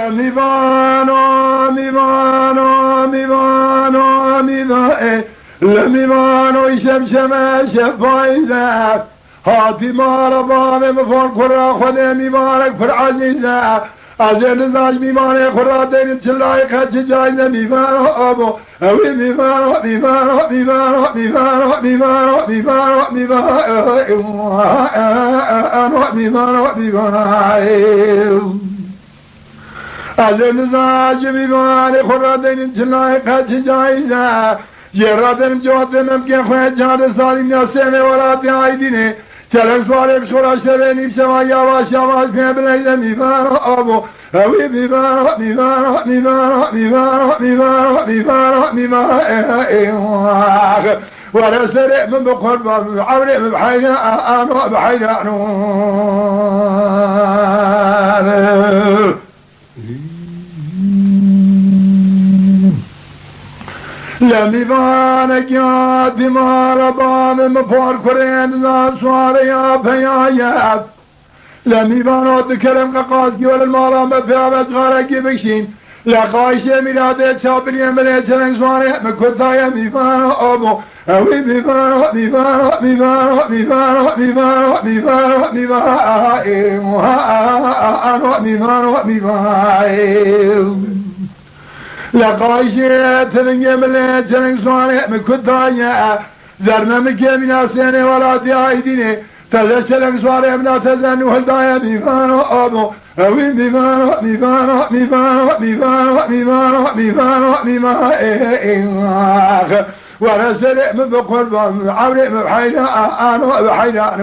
لمیوانو میوانو میوانو میوانو لمیوانو شمشمه شفایزه هاتی مارا بامه مفان کرا خود میوانک پر عزیزه از نزاج میوانه خورا دین چلای خچ جایزه میوانو آبو اوی میوانو میوانو میوانو میوانو میوانو میوانو میوانو میوانو از نزاج میوانه خورا دین چلای خچ جایزه یرادن جوادنم که خواهد جهاد سالیم ناسمه وراتی آیدینه چلنگ سواره بشورا شبینیم شما یواش یواش پیبلیده میوانو آبو اوی میوانو میوانو میوانو میوانو میوانو میوانو میوانو ورسل من بقرب عوري بحينا أنا بحينا لمیوانک یاد بیمار بام مپار کرند زان سواره یا پیایب لمیوانو دکرم قاقاز گیول المارا مپیابت غارگی بکشین لقایش میراده چابریم بره چلنگ سواره مکتای میوانو آبو اوی میوانو میوانو میوانو میوانو میوانو میوانو میوانو میوانو میوانو لقایشة تنجم اللي تنج صانع مكدايا زرنا مكيمين أسيني ولا تيايديني تزشلن صانع منا تزنو هالدايا ميفانو أبو أوي ميفانو ميفانو ميفانو ميفانو ميفانو ميفانو ميفانو ورسل من بقرب عوري بحينا أنا بحينا